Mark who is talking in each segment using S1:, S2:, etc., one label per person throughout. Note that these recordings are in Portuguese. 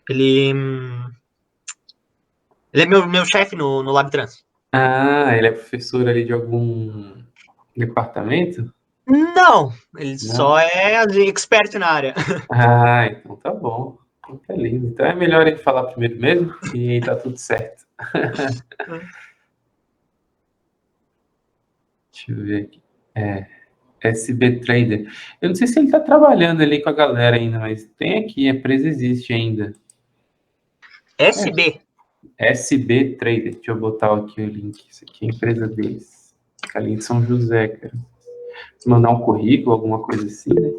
S1: Ele, ele é meu chefe no LabTrans.
S2: Ah, ele é professor ali de algum departamento?
S1: Não, ele
S2: Não?
S1: só é expert na área.
S2: Ah, então tá bom. Então tá lindo. Então é melhor ele falar primeiro mesmo e tá tudo certo. Deixa eu ver aqui. SB Trader. Eu não sei se ele tá trabalhando ali com a galera ainda, mas tem aqui, a empresa existe ainda.
S1: SB.
S2: SB Trader. Deixa eu botar aqui o link. Isso aqui é a empresa deles. Fica ali em São José, cara. Se mandar um currículo, alguma coisa assim, né?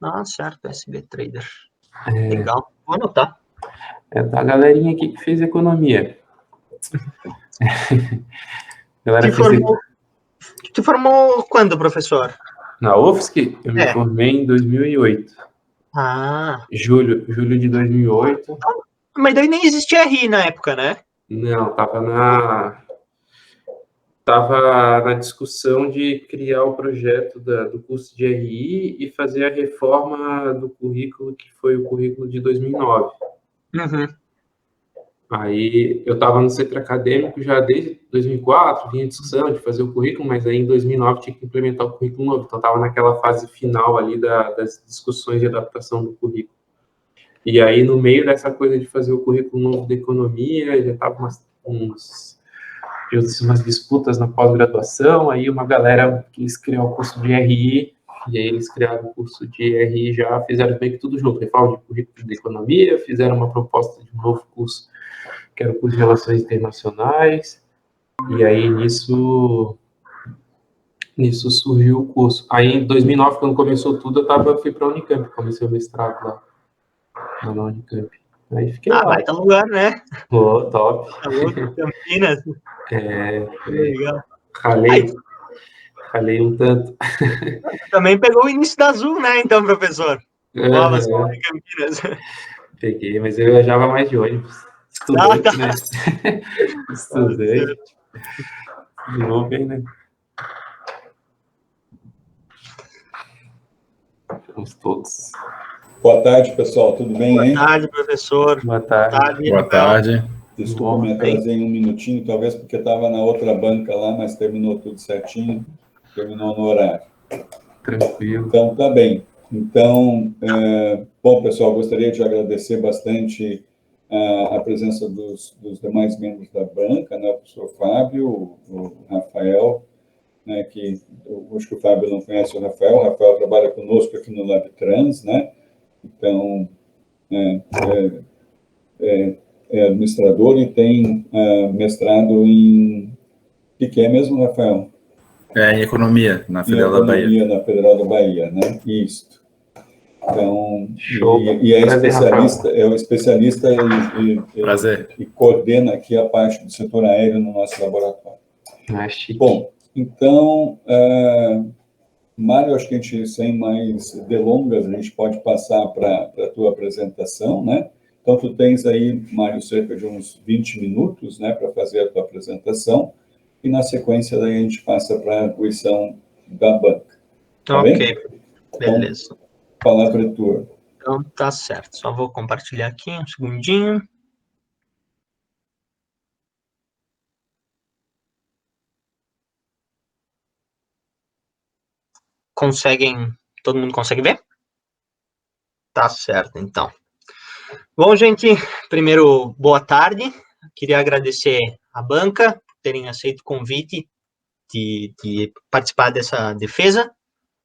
S1: Ah, certo, SB Trader. Legal, vou anotar.
S2: É da galerinha aqui que fez economia. A galera
S1: Te
S2: fez
S1: formou, te formou quando, professor?
S2: na UFSC, eu me
S1: É.
S2: formei em 2008.
S1: Ah,
S2: Julho de 2008.
S1: mas daí nem existia RI na época, né?
S2: Não, tava na discussão de criar o projeto do curso de RI e fazer a reforma do currículo, que foi o currículo de 2009.
S1: Uhum.
S2: Aí eu estava no centro acadêmico já desde 2004, vinha discussão de fazer o currículo, mas aí em 2009 tinha que implementar o currículo novo, então estava naquela fase final ali das discussões de adaptação do currículo. E aí no meio dessa coisa de fazer o currículo novo de economia, já estava umas disputas na pós-graduação, aí uma galera quis criar o curso de RI, e aí eles criaram o curso de RI já, fizeram meio que tudo junto, reforma de currículo de economia, fizeram uma proposta de um novo curso, que era o curso de Relações Internacionais, e aí nisso surgiu o curso. Aí em 2009, quando começou tudo, fui para a Unicamp, comecei o mestrado lá na Unicamp. Aí fiquei
S1: Ah,
S2: lá.
S1: baita lugar, né?
S2: Pô, top.
S1: Tá louco, Campinas. Legal. Aí,
S2: Ralei um tanto.
S1: também pegou o início da Azul, né, então, professor? Bola, só
S2: Uhum,
S1: em Campinas.
S2: peguei, mas eu viajava mais de ônibus.
S1: Ah, tá.
S2: Estudante, né? Estudante. De novo, né? Vamos todos.
S3: Boa tarde, pessoal. Tudo bem
S1: Boa
S3: aí?
S1: tarde, professor.
S2: Boa
S1: Boa
S2: tarde.
S1: tarde,
S4: Boa
S1: Rafael.
S4: tarde.
S3: Desculpa, me atrasei em um minutinho, talvez porque estava na outra banca lá, mas terminou tudo certinho, terminou no horário.
S2: Tranquilo.
S3: Então, tá bem. Então, bom, pessoal, gostaria de agradecer bastante a presença dos demais membros da banca, né, o professor Fábio, o Rafael, né, que eu acho que o Fábio não conhece o Rafael trabalha conosco aqui no LabTrans, né, então, é administrador e tem mestrado em... O que é mesmo, Rafael?
S4: Em economia, na
S3: Em
S4: Federal da Bahia.
S3: economia na Federal da Bahia, né? Isso. Então,
S2: Show.
S3: e é
S2: Prazer,
S3: especialista,
S2: Rafael.
S4: Prazer.
S3: e coordena aqui a parte do setor aéreo no nosso laboratório.
S2: Ah, chique.
S3: Bom, então, Mário, acho que a gente, sem mais delongas, a gente pode passar para a tua apresentação, né? Então, tu tens aí, Mário, cerca de uns 20 minutos, né, para fazer a tua apresentação, e na sequência daí a gente passa para a atribuição da banca. Tá bem?
S1: Ok, beleza.
S3: Então, palavra é tua.
S1: Então, tá certo. Só vou compartilhar aqui um segundinho. Todo mundo consegue ver? Tá certo, então. Bom, gente, primeiro, boa tarde. Queria agradecer à banca por terem aceito o convite de participar dessa defesa,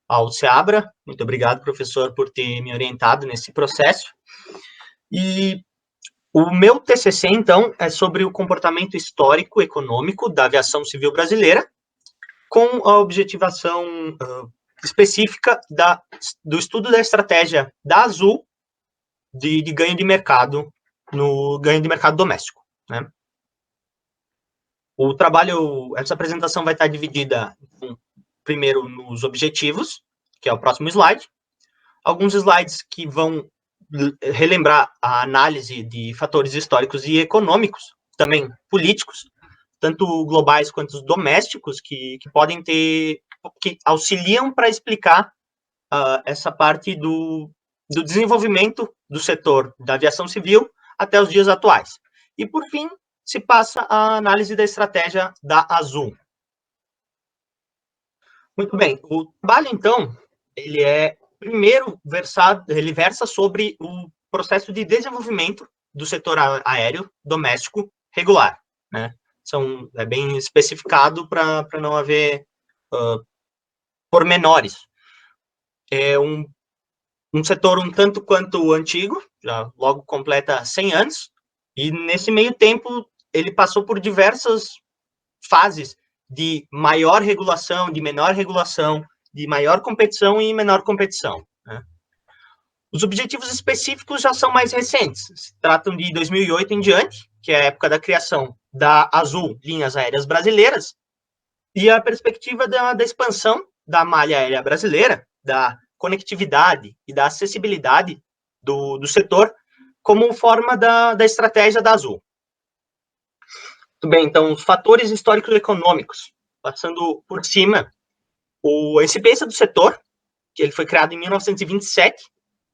S1: ao SEABRA. Muito obrigado, professor, por ter me orientado nesse processo. E o meu TCC, então, é sobre o comportamento histórico econômico da aviação civil brasileira, com a objetivação específica do estudo da estratégia da Azul de ganho de mercado no ganho de mercado doméstico, né? O trabalho, essa apresentação vai estar dividida primeiro nos objetivos, que é o próximo slide, alguns slides que vão relembrar a análise de fatores históricos e econômicos, também políticos, tanto globais quanto domésticos, que podem ter, que auxiliam para explicar essa parte do desenvolvimento do setor da aviação civil até os dias atuais. E, por fim, se passa a análise da estratégia da Azul. Muito bem, o trabalho, então, ele é, primeiro, ele versa sobre o processo de desenvolvimento do setor aéreo doméstico regular, né? É bem especificado para não haver pormenores. É um setor um tanto quanto antigo, já logo completa 100 anos, e nesse meio tempo ele passou por diversas fases de maior regulação, de menor regulação, de maior competição e menor competição, né? Os objetivos específicos já são mais recentes, se tratam de 2008 em diante, que é a época da criação da Azul, Linhas Aéreas Brasileiras, e a perspectiva da expansão da malha aérea brasileira, da conectividade e da acessibilidade do setor, como forma da estratégia da Azul. Muito bem, então, os fatores históricos econômicos, passando por cima, a existência do setor, que ele foi criado em 1927,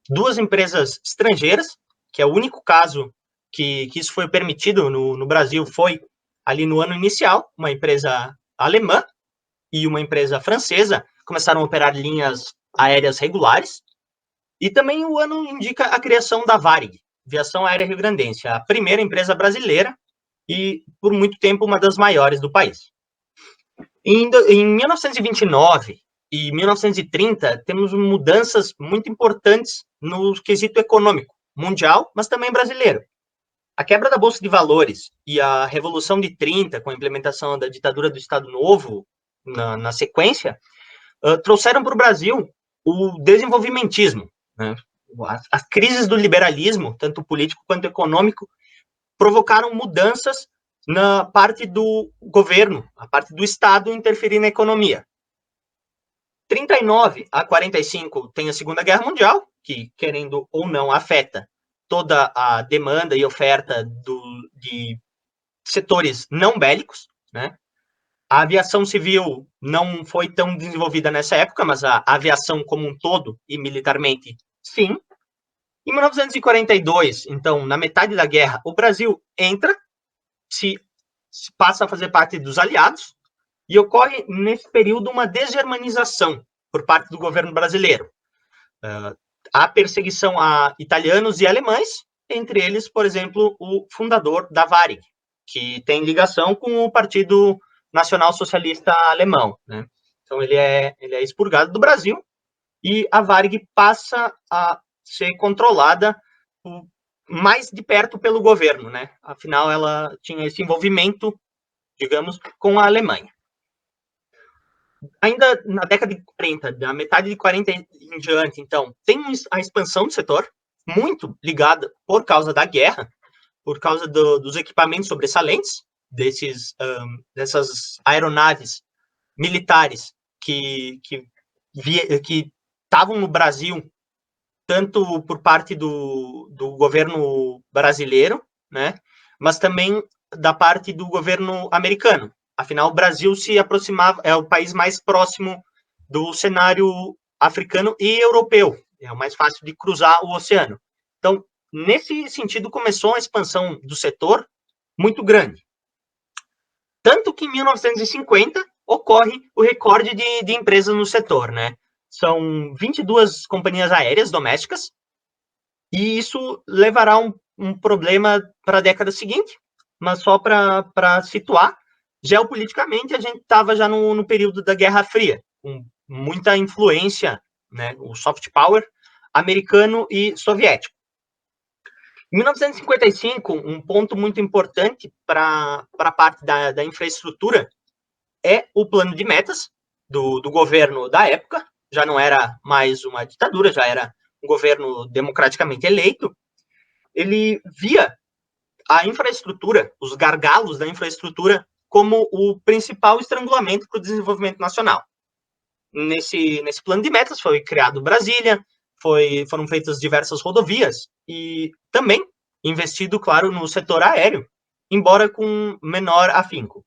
S1: 2 empresas estrangeiras, que é o único caso que isso foi permitido no Brasil, foi ali no ano inicial, uma empresa alemã e uma empresa francesa começaram a operar linhas aéreas regulares, e também o ano indica a criação da Varig, Aviação Aérea Rio-Grandense, a primeira empresa brasileira e, por muito tempo, uma das maiores do país. Em 1929 e 1930, temos mudanças muito importantes no quesito econômico, mundial, mas também brasileiro. A quebra da Bolsa de Valores e a Revolução de 30, com a implementação da ditadura do Estado Novo na sequência, trouxeram para o Brasil o desenvolvimentismo, né? As crises do liberalismo, tanto político quanto econômico, provocaram mudanças na parte do governo, a parte do Estado interferir na economia. 39 a 45 tem a Segunda Guerra Mundial, que, querendo ou não, afeta toda a demanda e oferta de setores não bélicos, né? A aviação civil não foi tão desenvolvida nessa época, mas a aviação como um todo, e militarmente, sim. Em 1942, então, na metade da guerra, o Brasil entra, se passa a fazer parte dos aliados, e ocorre, nesse período, uma desgermanização por parte do governo brasileiro. Há perseguição a italianos e alemães, entre eles, por exemplo, o fundador da Varig, que tem ligação com o Partido Nacional Socialista Alemão, né? Então, ele é expurgado do Brasil, e a Varig passa a ser controlada mais de perto pelo governo, né? Afinal, ela tinha esse envolvimento, digamos, com a Alemanha. Ainda na década de 40, da metade de 40 em diante, então, tem a expansão do setor, muito ligada por causa da guerra, por causa dos equipamentos sobressalentes, dessas aeronaves militares que estavam no Brasil, tanto por parte do governo brasileiro, né, mas também da parte do governo americano. Afinal, o Brasil se aproximava, é o país mais próximo do cenário africano e europeu. É o mais fácil de cruzar o oceano. Então, nesse sentido, começou a expansão do setor muito grande. Tanto que em 1950 ocorre o recorde de empresas no setor, né? São 22 companhias aéreas domésticas, e isso levará um problema para a década seguinte, mas só para situar, geopoliticamente, a gente estava já no período da Guerra Fria, com muita influência, né, o soft power americano e soviético. Em 1955, um ponto muito importante para a parte da infraestrutura é o plano de metas do governo da época. Já não era mais uma ditadura, já era um governo democraticamente eleito. Ele via a infraestrutura, os gargalos da infraestrutura, como o principal estrangulamento para o desenvolvimento nacional. Nesse plano de metas foi criado Brasília, foram feitas diversas rodovias e também investido, claro, no setor aéreo, embora com menor afinco.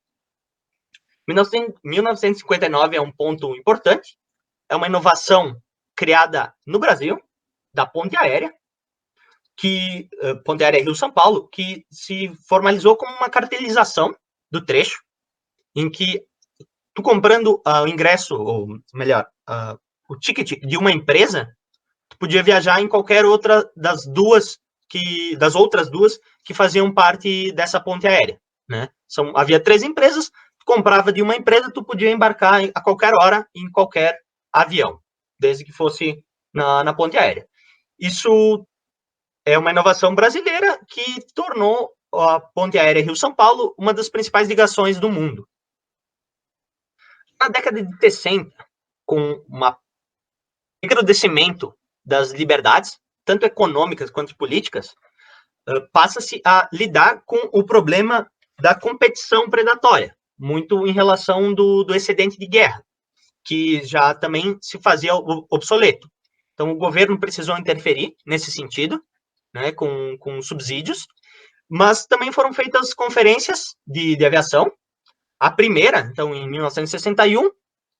S1: 1959 é um ponto importante, é uma inovação criada no Brasil, da ponte aérea. que Ponte Aérea Rio-São Paulo, que se formalizou como uma cartelização do trecho, em que tu comprando o ingresso, ou melhor, o ticket de uma empresa, tu podia viajar em qualquer outra das outras duas que faziam parte dessa ponte aérea, né? Havia 3 empresas, tu comprava de uma empresa, tu podia embarcar a qualquer hora em qualquer avião, desde que fosse na ponte aérea. Isso é uma inovação brasileira que tornou a ponte aérea Rio-São Paulo uma das principais ligações do mundo. Na década de 60, com um recrudescimento das liberdades, tanto econômicas quanto políticas, passa-se a lidar com o problema da competição predatória, muito em relação do excedente de guerra, que já também se fazia obsoleto. Então, o governo precisou interferir nesse sentido, né, com subsídios, mas também foram feitas conferências de aviação. A primeira, então, em 1961,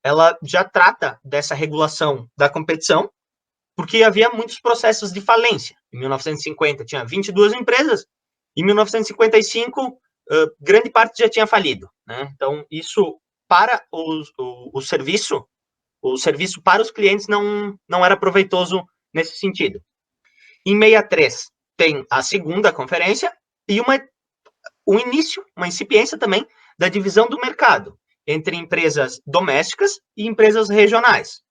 S1: ela já trata dessa regulação da competição, porque havia muitos processos de falência. Em 1950, tinha 22 empresas, em 1955, grande parte já tinha falido, né? Então, isso para o serviço para os clientes não era proveitoso nesse sentido. Em 63, tem a segunda conferência e uma incipiência também da divisão do mercado entre empresas domésticas e empresas regionais,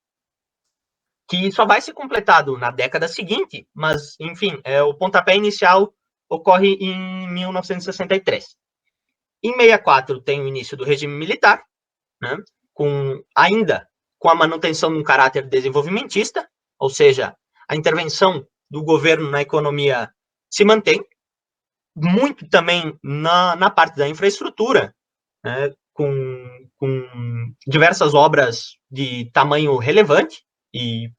S1: que só vai ser completado na década seguinte, mas, enfim, o pontapé inicial ocorre em 1963. Em 64 tem o início do regime militar, né, ainda com a manutenção de um caráter desenvolvimentista, ou seja, a intervenção do governo na economia se mantém, muito também na parte da infraestrutura, né, com diversas obras de tamanho relevante, e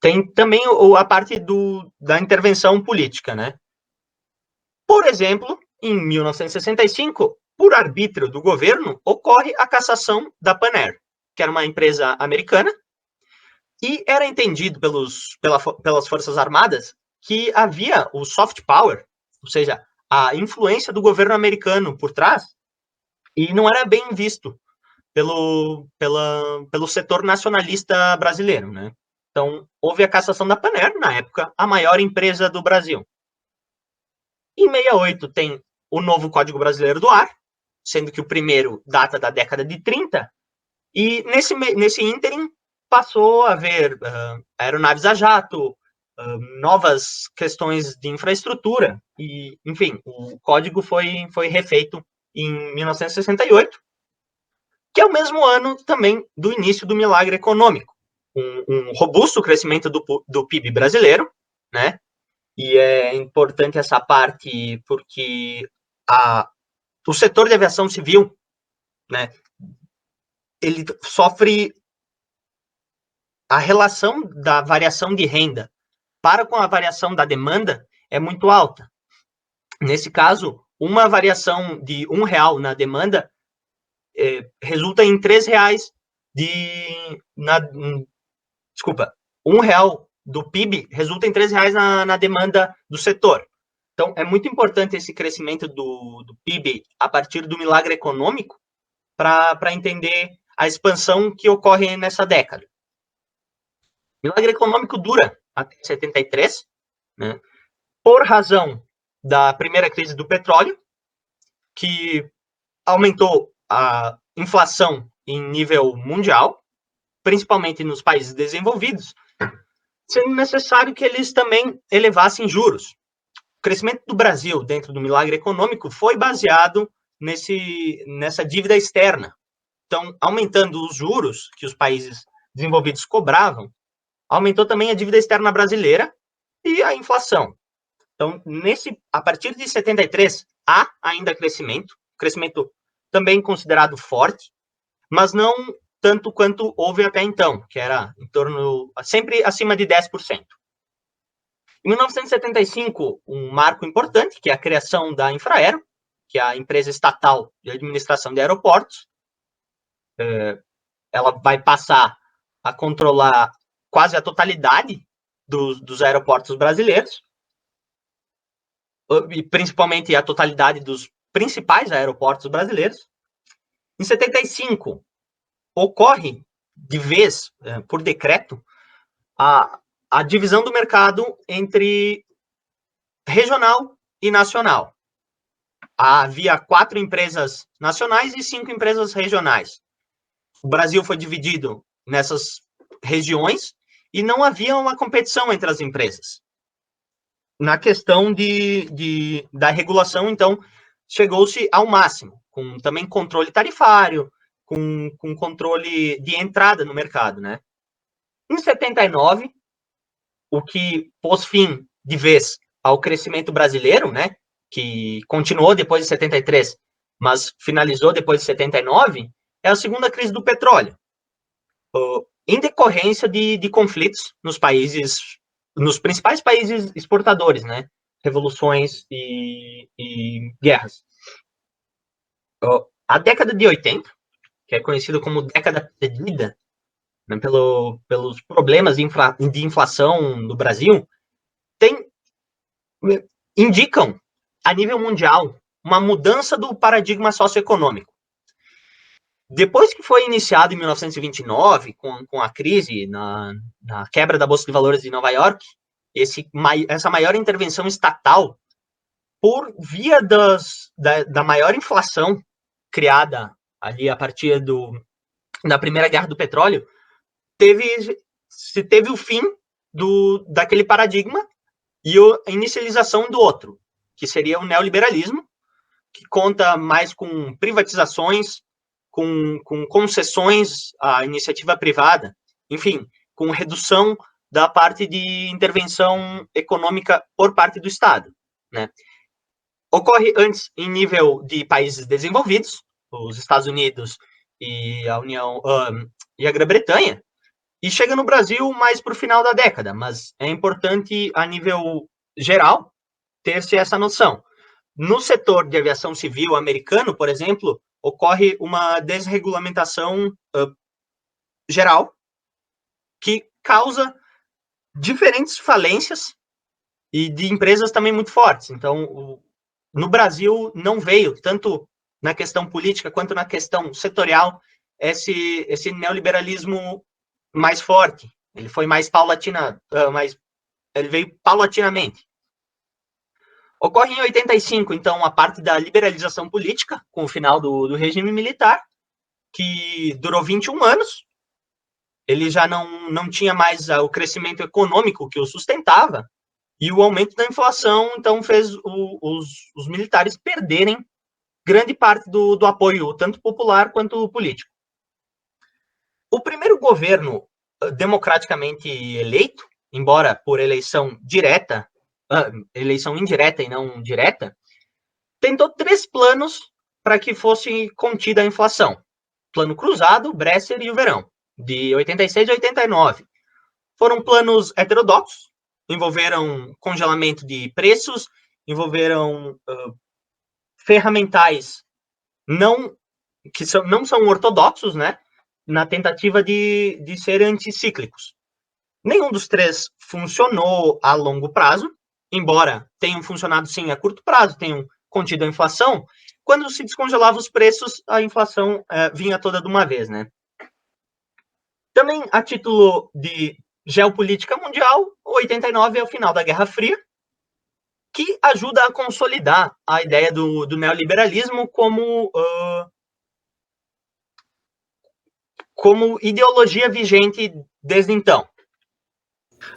S1: tem também a parte da intervenção política, né? Por exemplo, em 1965, por arbítrio do governo, ocorre a cassação da Pan Air, que era uma empresa americana, e era entendido pelas Forças Armadas que havia o soft power, ou seja, a influência do governo americano por trás, e não era bem visto pelo setor nacionalista brasileiro, né? Então, houve a cassação da Pan Air, na época, a maior empresa do Brasil. Em 68 tem o novo Código Brasileiro do Ar, sendo que o primeiro data da década de 30, e nesse ínterim passou a haver aeronaves a jato, novas questões de infraestrutura, e, enfim, o código foi refeito em 1968, que é o mesmo ano também do início do milagre econômico, um robusto crescimento do PIB brasileiro, né? E é importante essa parte porque o setor de aviação civil, né, ele sofre a relação da variação de renda para com a variação da demanda é muito alta. Nesse caso, uma variação de R$1 na demanda resulta em R$3 desculpa, R$1 do PIB resulta em R$3 na demanda do setor. Então, é muito importante esse crescimento do PIB a partir do milagre econômico para entender a expansão que ocorre nessa década. O milagre econômico dura até 73, né, por razão da primeira crise do petróleo, que aumentou a inflação em nível mundial, principalmente nos países desenvolvidos, sendo necessário que eles também elevassem juros. O crescimento do Brasil dentro do milagre econômico foi baseado nessa dívida externa. Então, aumentando os juros que os países desenvolvidos cobravam, aumentou também a dívida externa brasileira e a inflação. Então, a partir de 73, há ainda crescimento também considerado forte, mas não tanto quanto houve até então, que era sempre acima de 10%. Em 1975, um marco importante, que é a criação da Infraero, que é a empresa estatal de administração de aeroportos. Ela vai passar a controlar quase a totalidade dos aeroportos brasileiros. e principalmente a totalidade dos principais aeroportos brasileiros. Em 75, ocorre, de vez, por decreto, a divisão do mercado entre regional e nacional. Havia 4 empresas nacionais e 5 empresas regionais. O Brasil foi dividido nessas regiões e não havia uma competição entre as empresas. Na questão da regulação, então, chegou-se ao máximo, com também controle tarifário, com controle de entrada no mercado, né? Em 79, o que pôs fim de vez ao crescimento brasileiro, né, que continuou depois de 73, mas finalizou depois de 79, é a segunda crise do petróleo, em decorrência de conflitos nos países, nos principais países exportadores, né, revoluções e guerras. A década de 80, que é conhecida como década perdida, né, pelos problemas de inflação no Brasil, indicam, a nível mundial, uma mudança do paradigma socioeconômico. Depois que foi iniciado em 1929, com a crise, na quebra da Bolsa de Valores de Nova York, essa maior intervenção estatal, por via da maior inflação criada ali a partir da Primeira Guerra do Petróleo, se teve o fim daquele paradigma e a inicialização do outro, que seria o neoliberalismo, que conta mais com privatizações, com concessões à iniciativa privada, enfim, com redução da parte de intervenção econômica por parte do Estado, né? Ocorre antes em nível de países desenvolvidos, os Estados Unidos e a e a Grã-Bretanha, e chega no Brasil mais para o final da década, mas é importante, a nível geral, ter-se essa noção. No setor de aviação civil americano, por exemplo, ocorre uma desregulamentação geral que causa diferentes falências e de empresas também muito fortes. Então, no Brasil, não veio, tanto na questão política quanto na questão setorial, esse neoliberalismo mais forte. Ele foi mais ele veio paulatinamente. Ocorre em 85, então, a parte da liberalização política, com o final do regime militar, que durou 21 anos. Ele já não tinha mais o crescimento econômico que o sustentava, e o aumento da inflação, então, fez os militares perderem grande parte do apoio, tanto popular quanto político. O primeiro governo democraticamente eleito, embora por eleição direta, eleição indireta e não direta, tentou 3 planos para que fosse contida a inflação. Plano Cruzado, Bresser e o Verão, de 86 a 89. Foram planos heterodoxos, envolveram congelamento de preços, envolveram ferramentais não são ortodoxos, né, na tentativa de ser anticíclicos. Nenhum dos 3 funcionou a longo prazo, embora tenham funcionado sim a curto prazo, tenham contido a inflação. Quando se descongelava os preços, a inflação vinha toda de uma vez, né? Também, a título de geopolítica mundial, 89 é o final da Guerra Fria, que ajuda a consolidar a ideia do neoliberalismo como ideologia vigente desde então.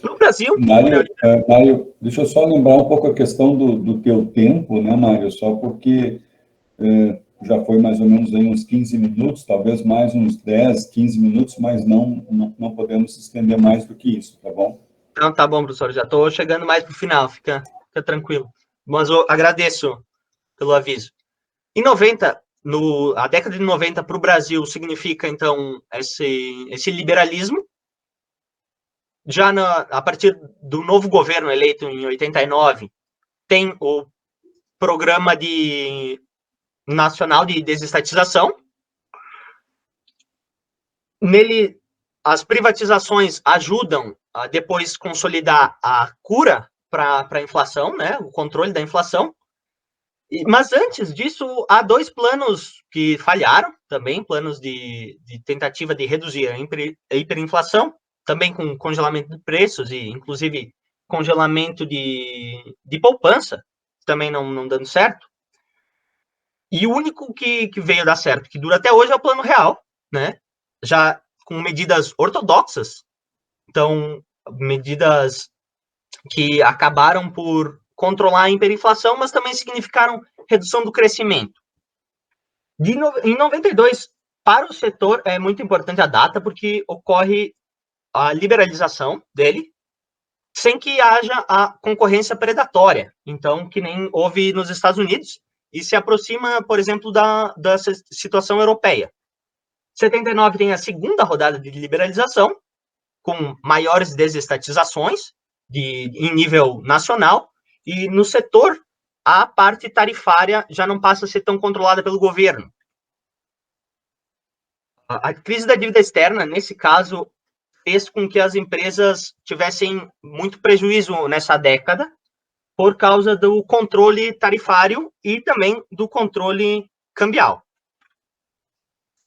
S1: No Brasil...
S3: Mário, deixa eu só lembrar um pouco a questão do teu tempo, né, Mário? Só porque já foi mais ou menos aí uns 15 minutos, talvez mais uns 10, 15 minutos, mas não podemos se estender mais do que isso, tá bom?
S1: Não, tá bom, professor, já estou chegando mais para o final, fica tranquilo. Mas eu agradeço pelo aviso. Em 90, a década de 90 para o Brasil significa, então, esse liberalismo. Já a partir do novo governo eleito em 89, tem o Programa Nacional de Desestatização. Nele, as privatizações ajudam a depois consolidar a cura para a inflação, né, o controle da inflação. Mas antes disso, há 2 planos que falharam também, planos de tentativa de reduzir a hiperinflação, também com congelamento de preços e, inclusive, congelamento de poupança, também não dando certo. E o único que veio dar certo, que dura até hoje, é o Plano Real, né? Já com medidas ortodoxas, então, medidas que acabaram por controlar a hiperinflação, mas também significaram redução do crescimento. Em 92, para o setor, é muito importante a data, porque ocorre a liberalização dele, sem que haja a concorrência predatória, então, que nem houve nos Estados Unidos, e se aproxima, por exemplo, da situação europeia. 79 tem a segunda rodada de liberalização, com maiores desestatizações em nível nacional, e no setor, a parte tarifária já não passa a ser tão controlada pelo governo. A crise da dívida externa, nesse caso, fez com que as empresas tivessem muito prejuízo nessa década, por causa do controle tarifário e também do controle cambial.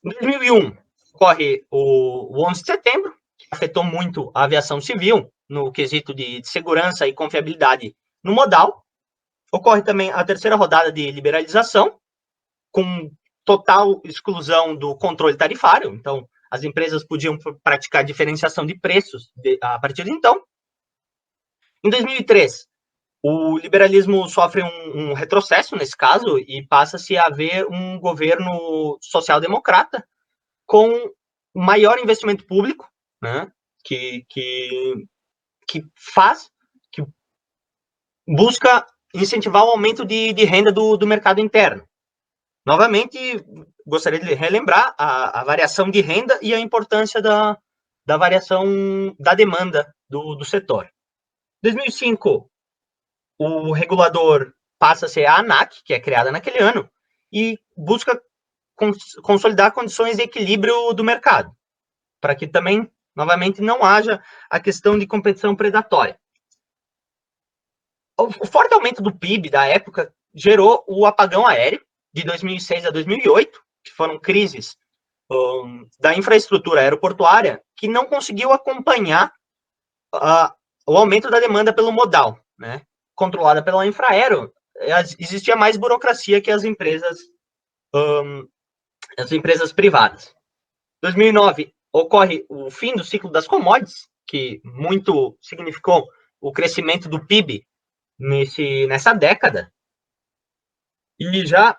S1: Em 2001, ocorre o 11 de setembro, que afetou muito a aviação civil, no quesito de segurança e confiabilidade no modal. Ocorre também a terceira rodada de liberalização, com total exclusão do controle tarifário, então as empresas podiam praticar diferenciação de preços a partir de então. Em 2003, o liberalismo sofre um retrocesso nesse caso e passa-se a haver um governo social-democrata com maior investimento público, né, que busca incentivar o aumento de renda do mercado interno. Novamente, gostaria de relembrar a variação de renda e a importância da variação da demanda do setor. Em 2005, o regulador passa a ser a ANAC, que é criada naquele ano, e busca consolidar condições de equilíbrio do mercado, para que também, novamente, não haja a questão de competição predatória. O forte aumento do PIB da época gerou o apagão aéreo, de 2006 a 2008, que foram crises da infraestrutura aeroportuária, que não conseguiu acompanhar o aumento da demanda pelo modal, né? Controlada pela Infraero, existia mais burocracia que as empresas privadas. Em 2009, ocorre o fim do ciclo das commodities, que muito significou o crescimento do PIB nessa década. E já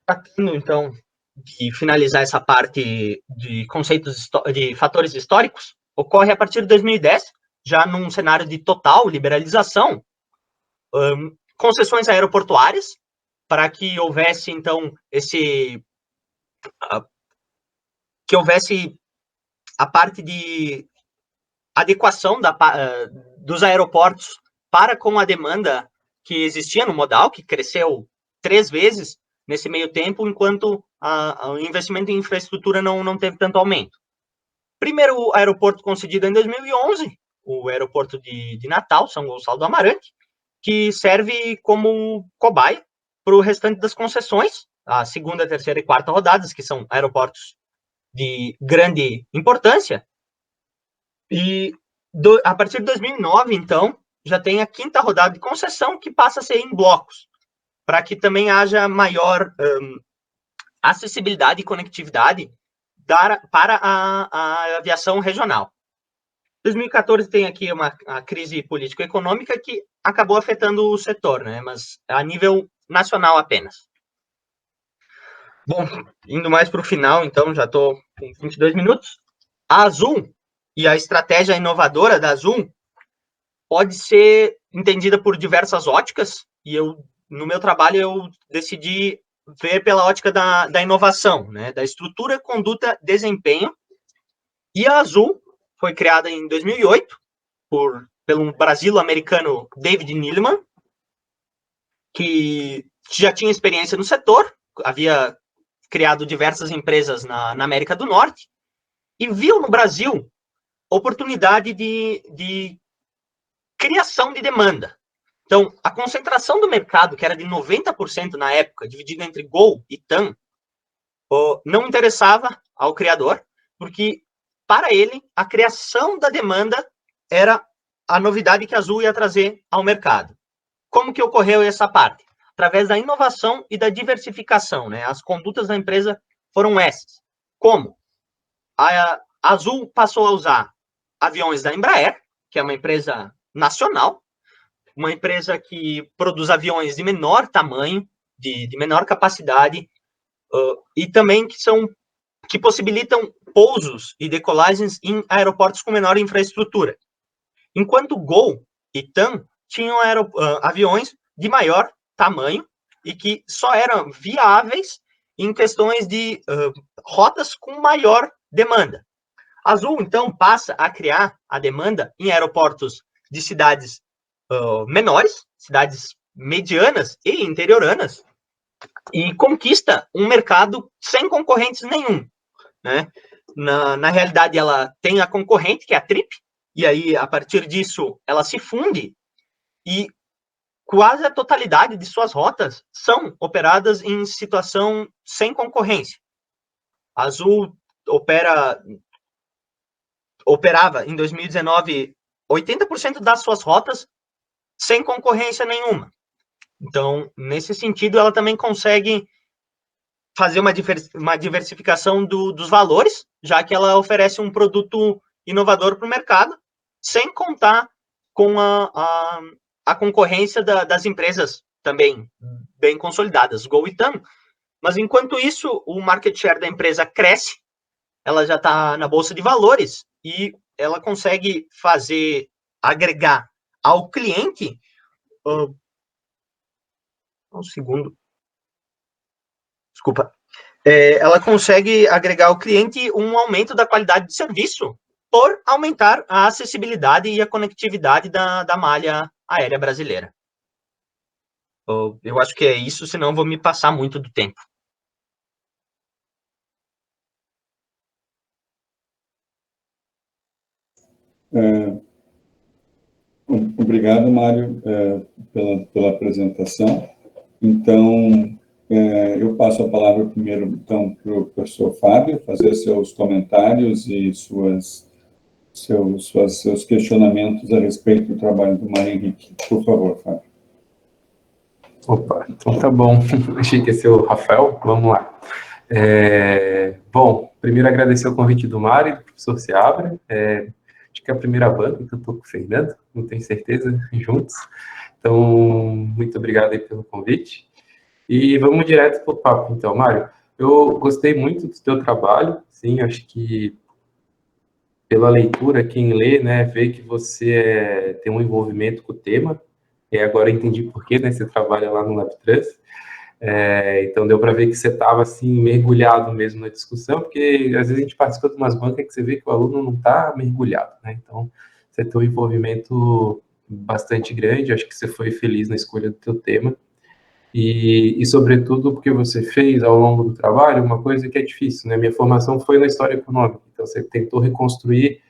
S1: tratando, então, de finalizar essa parte de conceitos de fatores históricos, ocorre a partir de 2010, já num cenário de total liberalização, concessões aeroportuárias, para que houvesse, então, que houvesse a parte de adequação dos aeroportos para com a demanda que existia no modal, que cresceu 3 vezes nesse meio tempo, enquanto o investimento em infraestrutura não teve tanto aumento. Primeiro aeroporto concedido em 2011, o aeroporto de Natal, São Gonçalo do Amarante, que serve como cobaia para o restante das concessões, a segunda, terceira e quarta rodadas, que são aeroportos de grande importância. E a partir de 2009, então, já tem a quinta rodada de concessão, que passa a ser em blocos, para que também haja maior acessibilidade e conectividade para a aviação regional. 2014 tem aqui uma crise político-econômica que acabou afetando o setor, né? Mas a nível nacional apenas. Bom, indo mais para o final, então, já estou com 22 minutos. A Azul e a estratégia inovadora da Azul pode ser entendida por diversas óticas, e no meu trabalho eu decidi ver pela ótica da inovação, né? Da estrutura, conduta, desempenho. E a Azul foi criada em 2008 pelo brasilo-americano David Neeleman, que já tinha experiência no setor, havia criado diversas empresas na América do Norte, e viu no Brasil oportunidade de criação de demanda. Então, a concentração do mercado, que era de 90% na época, dividida entre Gol e TAM, não interessava ao criador, porque para ele a criação da demanda era a novidade que a Azul ia trazer ao mercado. Como que ocorreu essa parte? Através da inovação e da diversificação, né? As condutas da empresa foram essas. Como? A Azul passou a usar aviões da Embraer, que é uma empresa nacional, uma empresa que produz aviões de menor tamanho, de menor capacidade, e também que possibilitam pousos e decolagens em aeroportos com menor infraestrutura. Enquanto Gol e TAM tinham aviões de maior tamanho e que só eram viáveis em questões de rotas com maior demanda. A Azul, então, passa a criar a demanda em aeroportos de cidades menores, cidades medianas e interioranas, e conquista um mercado sem concorrentes nenhum, né? Na realidade, ela tem a concorrente, que é a Trip, e aí, a partir disso, ela se funde e quase a totalidade de suas rotas são operadas em situação sem concorrência. A Azul operava, em 2019, 80% das suas rotas sem concorrência nenhuma. Então, nesse sentido, ela também consegue fazer uma diversificação dos valores, já que ela oferece um produto inovador para o mercado, sem contar com a concorrência das empresas também bem consolidadas, Gol e TAM. Mas, enquanto isso, o market share da empresa cresce, ela já está na Bolsa de Valores e ela consegue agregar ao cliente... um segundo. Desculpa. Ela consegue agregar ao cliente um aumento da qualidade de serviço por aumentar a acessibilidade e a conectividade da malha aérea brasileira. Eu acho que é isso, senão vou me passar muito do tempo.
S3: Obrigado, Mário, pela apresentação. Então, eu passo a palavra primeiro, então, para o professor Fábio, fazer seus comentários e seus questionamentos a respeito do trabalho do Mário Henrique. Por favor, Fábio.
S2: Opa, então tá bom. Achei que ia ser o Rafael. Vamos lá. Bom, primeiro agradecer o convite do Mário, do professor Seabra. Acho que é a primeira banca que eu estou com o Fernando, não tenho certeza, juntos. Então, muito obrigado aí pelo convite. E vamos direto para o papo, então, Mário. Eu gostei muito do teu trabalho, sim, acho que pela leitura, quem lê, né, vê que você tem um envolvimento com o tema, e agora eu entendi por quê, né, você trabalha lá no LabTrust, então deu para ver que você estava, assim, mergulhado mesmo na discussão, porque às vezes a gente participa de umas bancas que você vê que o aluno não está mergulhado, né, então você tem um envolvimento bastante grande, acho que você foi feliz na escolha do teu tema, e sobretudo, porque você fez ao longo do trabalho uma coisa que é difícil, né? Minha formação foi na história econômica, então você tentou reconstruir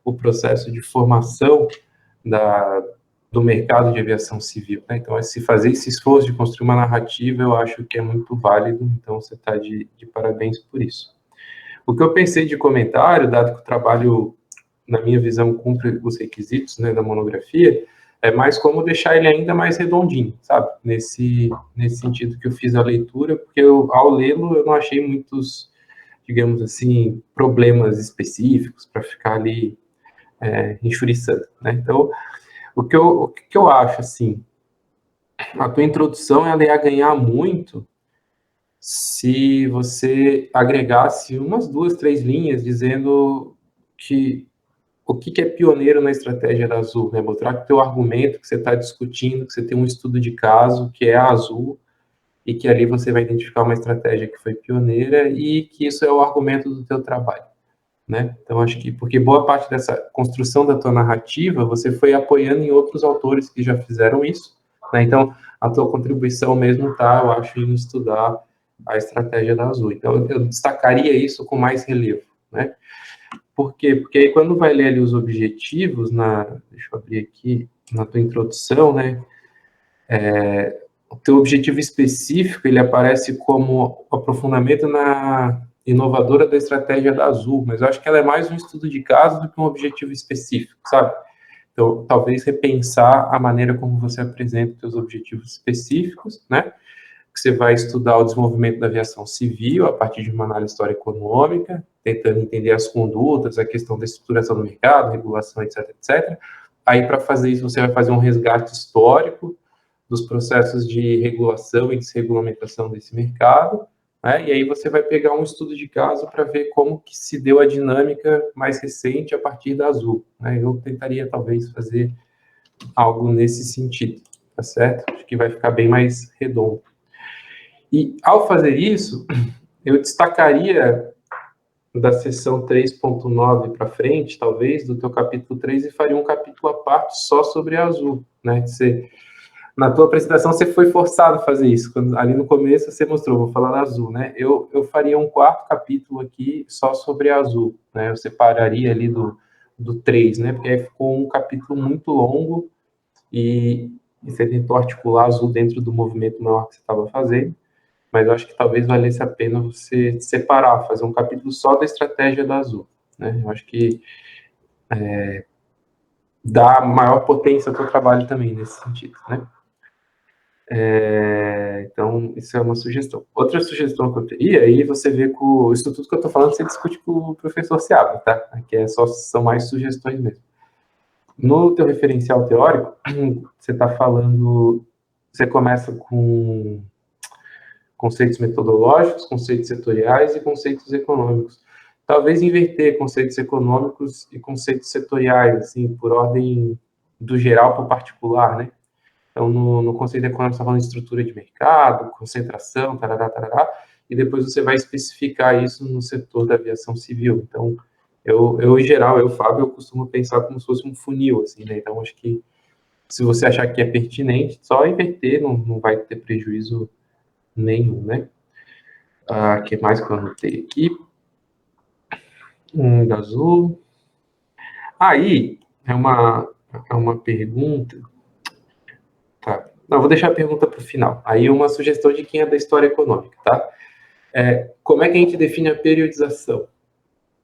S2: o processo de formação do mercado de aviação civil, né? Então, se fazer esse esforço de construir uma narrativa, eu acho que é muito válido, então você está de parabéns por isso. O que eu pensei de comentário, dado que o trabalho, na minha visão, cumpre os requisitos, né, da monografia, é mais como deixar ele ainda mais redondinho, sabe? Nesse sentido que eu fiz a leitura, porque ao lê-lo eu não achei muitos, digamos assim, problemas específicos para ficar ali enxuriçando, né? Então, o que eu acho, assim, a tua introdução ela ia ganhar muito se você agregasse umas 2, 3 linhas dizendo que o que é pioneiro na estratégia da Azul, né? Mostrar que o teu argumento que você está discutindo, que você tem um estudo de caso, que é a Azul, e que ali você vai identificar uma estratégia que foi pioneira e que isso é o argumento do teu trabalho, né? Então, acho que, porque boa parte dessa construção da tua narrativa, você foi apoiando em outros autores que já fizeram isso, né? Então, a tua contribuição mesmo está, eu acho, em estudar a estratégia da Azul. Então, eu destacaria isso com mais relevo, né? Por quê? Porque aí quando vai ler ali os objetivos, deixa eu abrir aqui, na tua introdução, né, o teu objetivo específico, ele aparece como aprofundamento na inovadora da estratégia da Azul, mas eu acho que ela é mais um estudo de caso do que um objetivo específico, sabe? Então, talvez repensar a maneira como você apresenta os seus objetivos específicos, né? Que você vai estudar o desenvolvimento da aviação civil a partir de uma análise histórico-econômica, tentando entender as condutas, a questão da estruturação do mercado, regulação, etc, etc. Aí, para fazer isso, você vai fazer um resgate histórico dos processos de regulação e desregulamentação desse mercado, né? E aí você vai pegar um estudo de caso para ver como que se deu a dinâmica mais recente a partir da Azul, né? Eu tentaria, talvez, fazer algo nesse sentido, tá certo? Acho que vai ficar bem mais redondo. E, ao fazer isso, eu destacaria da seção 3.9 para frente, talvez, do teu capítulo 3, e faria um capítulo à parte só sobre a Azul, né? Na tua apresentação, você foi forçado a fazer isso. Ali no começo, você mostrou, vou falar da Azul, né? Eu faria um quarto capítulo aqui só sobre a Azul, né? Eu separaria ali do 3, né? Porque aí ficou um capítulo muito longo e você tentou articular a Azul dentro do movimento maior que você estava fazendo, mas eu acho que talvez valesse a pena você separar, fazer um capítulo só da estratégia da Azul, né? Eu acho que dá maior potência ao teu trabalho também nesse sentido, né? Então, isso é uma sugestão. Outra sugestão que eu teria, aí você vê com isso tudo que eu estou falando, você discute com o professor Seabra, tá? Aqui são mais sugestões mesmo. No teu referencial teórico, você está falando, você começa com conceitos metodológicos, conceitos setoriais e conceitos econômicos. Talvez inverter conceitos econômicos e conceitos setoriais, assim, por ordem do geral para o particular, né? Então, no conceito econômico, você está falando de estrutura de mercado, concentração, tarará, tarará, e depois você vai especificar isso no setor da aviação civil. Então, em geral, Fábio, eu costumo pensar como se fosse um funil, assim, né? Então, acho que se você achar que é pertinente, só inverter, não vai ter prejuízo nenhum, né? O que mais que eu anotei aqui? Da Azul. Aí, é uma pergunta. Tá. Não, vou deixar a pergunta para o final. Aí, uma sugestão de quem é da história econômica, tá? Como é que a gente define a periodização?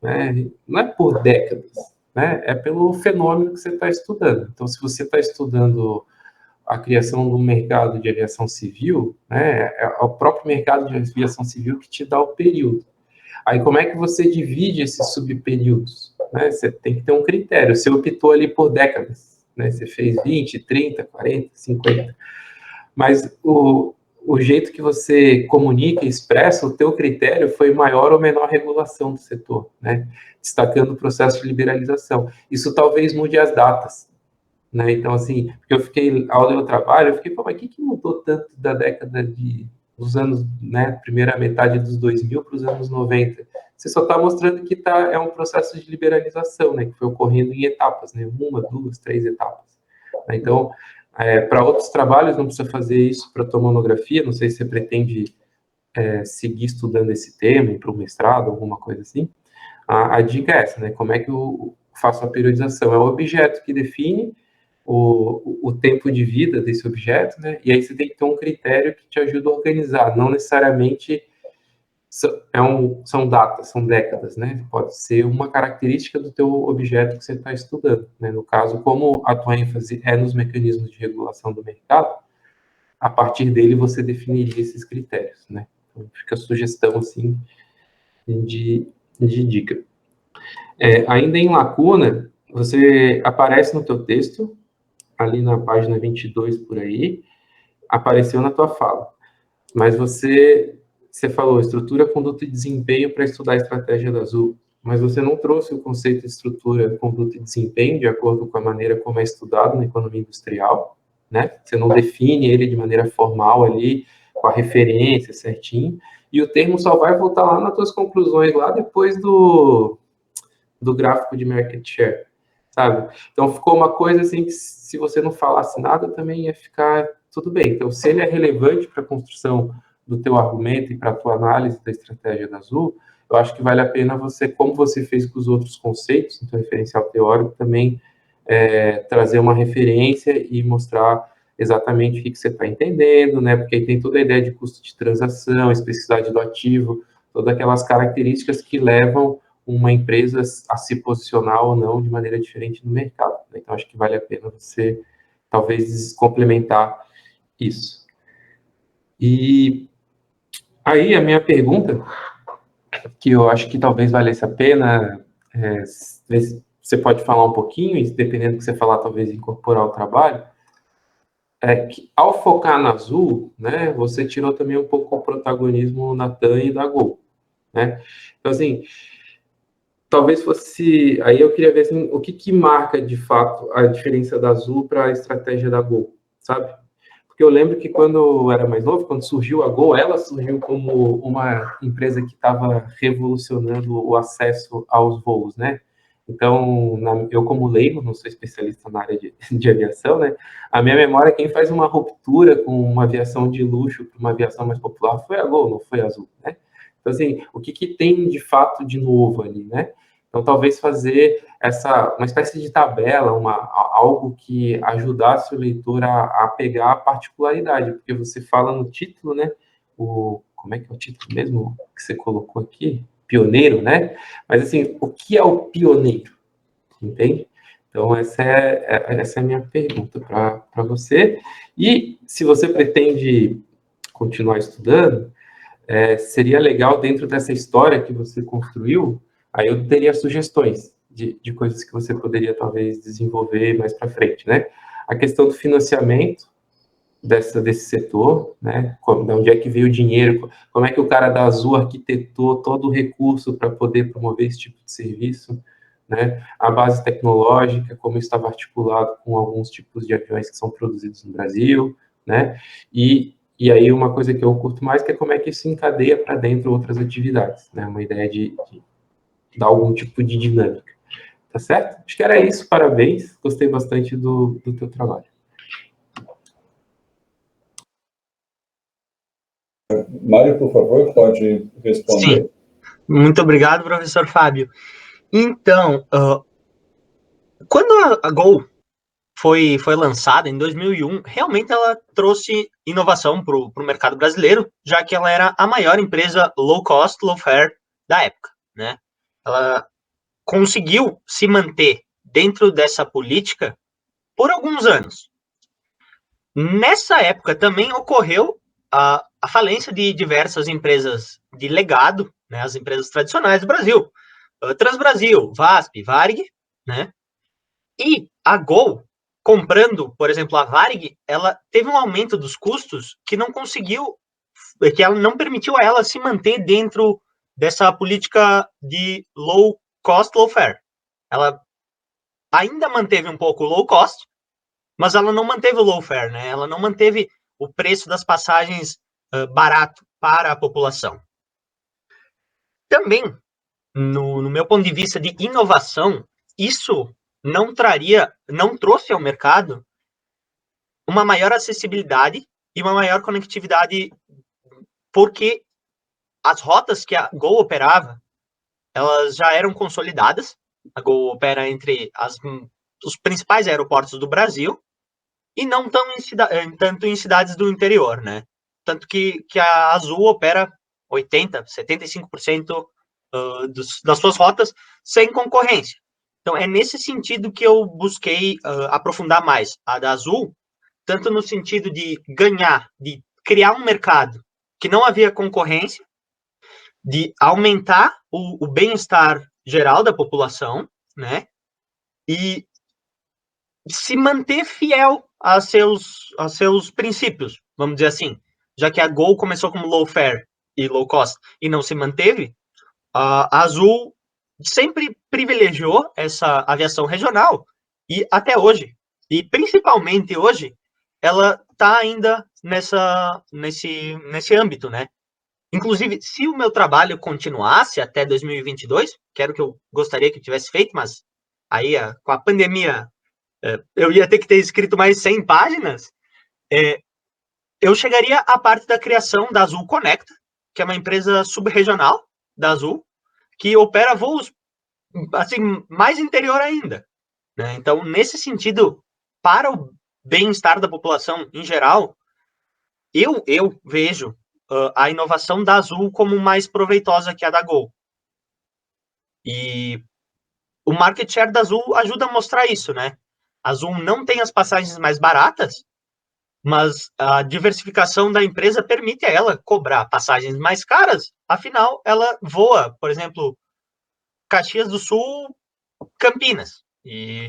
S2: Né? Não é por décadas, né? É pelo fenômeno que você está estudando. Então, se você está estudando a criação do mercado de aviação civil, né, é o próprio mercado de aviação civil que te dá o período. Aí, como é que você divide esses subperíodos? Né? Você tem que ter um critério. Você optou ali por décadas, né? Você fez 20, 30, 40, 50. Mas o jeito que você comunica e expressa, o teu critério foi maior ou menor regulação do setor, né? Destacando o processo de liberalização. Isso talvez mude as datas, né? Então, assim, porque eu fiquei, ao ler o trabalho, eu fiquei, pô, mas o que mudou tanto da década dos anos, né, primeira metade dos 2000 para os anos 90? Você só está mostrando que é um processo de liberalização, né, que foi ocorrendo em etapas, né, 1, 2, 3 etapas. Então, para outros trabalhos, não precisa fazer isso para tua monografia, não sei se você pretende seguir estudando esse tema, para o mestrado, alguma coisa assim. A dica é essa, né, como é que eu faço a periodização? É o objeto que define o tempo de vida desse objeto, né? E aí você tem que ter um critério que te ajuda a organizar. Não necessariamente são datas, são décadas, né? Pode ser uma característica do teu objeto que você está estudando, né? No caso, como a tua ênfase é nos mecanismos de regulação do mercado, a partir dele você definiria esses critérios, né? Então, fica a sugestão, assim, de dica. Ainda em lacuna, você aparece no teu texto, ali na página 22 por aí, apareceu na tua fala. Mas você falou estrutura, conduta e desempenho para estudar a estratégia da Azul, mas você não trouxe o conceito de estrutura, conduta e desempenho de acordo com a maneira como é estudado na economia industrial, né? Você não define ele de maneira formal ali, com a referência certinho, e o termo só vai voltar lá nas tuas conclusões, lá depois do gráfico de market share, sabe? Então, ficou uma coisa assim que se você não falasse nada, também ia ficar tudo bem. Então, se ele é relevante para a construção do teu argumento e para a tua análise da estratégia da Azul, eu acho que vale a pena você, como você fez com os outros conceitos, no teu referencial teórico, também trazer uma referência e mostrar exatamente o que você está entendendo, né? Porque aí tem toda a ideia de custo de transação, especificidade do ativo, todas aquelas características que levam uma empresa a se posicionar ou não de maneira diferente no mercado. Então, acho que vale a pena você, talvez, complementar isso. E aí, a minha pergunta, que eu acho que talvez valesse a pena, você pode falar um pouquinho, e dependendo do que você falar, talvez incorporar o trabalho, é que ao focar na Azul, né, você tirou também um pouco o protagonismo na TAM e da Gol, né? Então, assim, talvez fosse... Aí eu queria ver assim, o que marca, de fato, a diferença da Azul para a estratégia da Gol, sabe? Porque eu lembro que quando eu era mais novo, quando surgiu a Gol, ela surgiu como uma empresa que estava revolucionando o acesso aos voos, né? Então, eu como leigo, não sou especialista na área de aviação, né? A minha memória, quem faz uma ruptura com uma aviação de luxo para uma aviação mais popular foi a Gol, não foi a Azul, né? Então, assim, o que tem de fato de novo ali, né? Então, talvez fazer uma espécie de tabela, algo que ajudasse o leitor a pegar a particularidade, porque você fala no título, né? Como é que é o título mesmo que você colocou aqui? Pioneiro, né? Mas, assim, o que é o pioneiro? Entende? Então, essa é a minha pergunta para você. E, se você pretende continuar estudando, seria legal, dentro dessa história que você construiu, aí eu teria sugestões de coisas que você poderia, talvez, desenvolver mais para frente, né? A questão do financiamento desse setor, né? De onde é que veio o dinheiro, como é que o cara da Azul arquitetou todo o recurso para poder promover esse tipo de serviço, né? A base tecnológica, como estava articulado com alguns tipos de aviões que são produzidos no Brasil, né? E aí uma coisa que eu curto mais, que é como é que isso encadeia para dentro outras atividades, né? Uma ideia de dar algum tipo de dinâmica. Tá certo? Acho que era isso, parabéns. Gostei bastante do teu trabalho.
S3: Mário, por favor, pode responder.
S1: Sim. Muito obrigado, professor Fábio. Então, quando a Gol foi lançada em 2001, realmente ela trouxe inovação para o mercado brasileiro, já que ela era a maior empresa low cost, low fare da época, né? Ela conseguiu se manter dentro dessa política por alguns anos. Nessa época também ocorreu a falência de diversas empresas de legado, né, as empresas tradicionais do Brasil, Transbrasil, VASP, Varig, né? E a Gol, comprando, por exemplo, a Varig, ela teve um aumento dos custos que ela não permitiu a ela se manter dentro dessa política de low cost, low fare. Ela ainda manteve um pouco o low cost, mas ela não manteve o low fare, né? Ela não manteve o preço das passagens barato para a população. Também, no meu ponto de vista de inovação, isso não trouxe ao mercado uma maior acessibilidade e uma maior conectividade, porque as rotas que a Gol operava, elas já eram consolidadas. A Gol opera entre os principais aeroportos do Brasil e não tanto em cidades do interior, né? Tanto que a Azul opera 80%, 75% das suas rotas sem concorrência. Então, é nesse sentido que eu busquei aprofundar mais a da Azul, tanto no sentido de de criar um mercado que não havia concorrência, de aumentar o bem-estar geral da população, né? E se manter fiel a seus princípios, vamos dizer assim. Já que a Gol começou como low fare e low cost e não se manteve, a Azul sempre privilegiou essa aviação regional e até hoje, e principalmente hoje, ela está ainda nesse âmbito, né? Inclusive, se o meu trabalho continuasse até 2022, que era o que eu gostaria que eu tivesse feito, mas aí com a pandemia eu ia ter que ter escrito mais 100 páginas, eu chegaria à parte da criação da Azul Conecta, que é uma empresa subregional da Azul, que opera voos assim, mais interior ainda, né? Então, nesse sentido, para o bem-estar da população em geral, eu vejo a inovação da Azul como mais proveitosa que a da Gol. E o market share da Azul ajuda a mostrar isso, né? A Azul não tem as passagens mais baratas, mas a diversificação da empresa permite a ela cobrar passagens mais caras, afinal, ela voa, por exemplo, Caxias do Sul, Campinas, e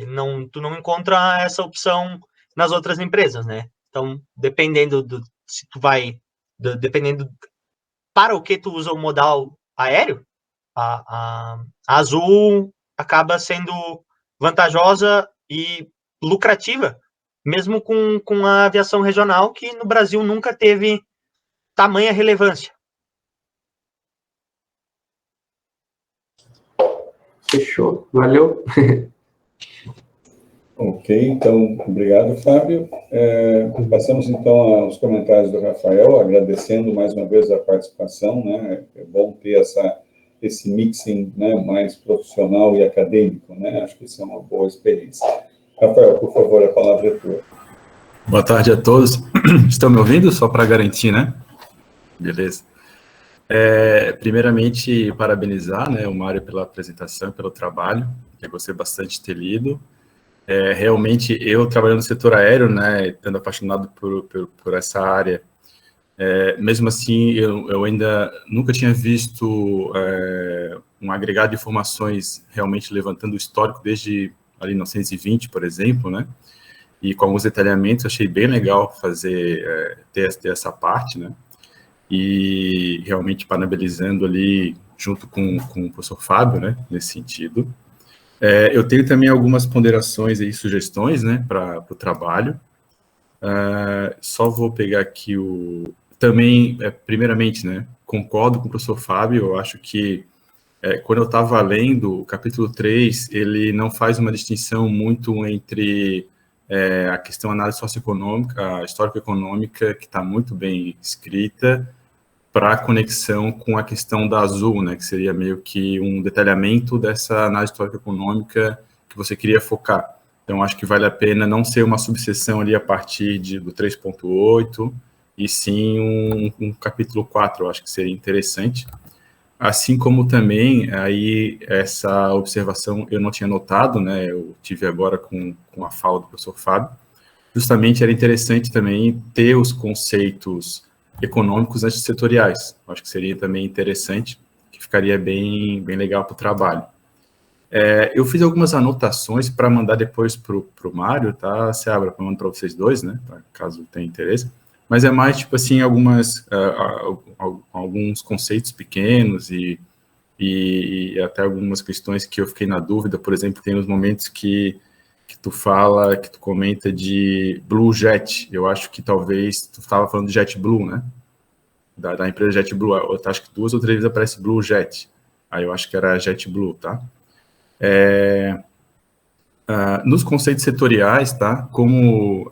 S1: tu não encontra essa opção nas outras empresas, né? Então, dependendo se tu vai, dependendo para o que tu usa o modal aéreo, a Azul acaba sendo vantajosa e lucrativa, mesmo com a aviação regional, que no Brasil nunca teve tamanha relevância.
S2: Fechou, valeu.
S3: Ok, então, obrigado, Fábio. Passamos, então, aos comentários do Rafael, agradecendo mais uma vez a participação, né? É bom ter esse mixing, né, mais profissional e acadêmico, né? Acho que isso é uma boa experiência. Rafael, por favor, a palavra é tua.
S4: Boa tarde a todos. Estão me ouvindo? Só para garantir, né? Beleza. Primeiramente, parabenizar, né, o Mário pela apresentação, pelo trabalho. Eu gostei bastante de ter lido. Realmente, eu trabalhando no setor aéreo, né, estando apaixonado por essa área, mesmo assim, eu ainda nunca tinha visto um agregado de informações realmente levantando o histórico desde ali 1920, por exemplo, né, e com alguns detalhamentos, achei bem legal ter essa parte, né, e realmente parabenizando ali junto com o professor Fábio, né, nesse sentido. Eu tenho também algumas ponderações e sugestões, né, para o trabalho. Só vou pegar aqui também, primeiramente, né, concordo com o professor Fábio, eu acho que quando eu estava lendo o capítulo 3, ele não faz uma distinção muito entre a questão análise socioeconômica, a histórico-econômica, que está muito bem escrita, para a conexão com a questão da Azul, né, que seria meio que um detalhamento dessa análise histórico-econômica que você queria focar. Então, acho que vale a pena não ser uma subseção ali a partir do 3.8, e sim um capítulo 4, eu acho que seria interessante. Assim como também, aí, essa observação eu não tinha notado, né, eu tive agora com a fala do professor Fábio, justamente era interessante também ter os conceitos econômicos antissetoriais. Acho que seria também interessante, que ficaria bem legal para o trabalho. Eu fiz algumas anotações para mandar depois para o Mário, tá, Seabra, para mandar para vocês dois, né, caso tenha interesse, mas é mais, tipo assim, alguns conceitos pequenos e até algumas questões que eu fiquei na dúvida. Por exemplo, tem os momentos que tu comenta de Blue Jet. Eu acho que talvez tu estava falando de JetBlue, né? Da empresa JetBlue. Eu acho que 2 ou 3 vezes aparece Blue Jet. Aí eu acho que era JetBlue, tá? Nos conceitos setoriais, tá? Como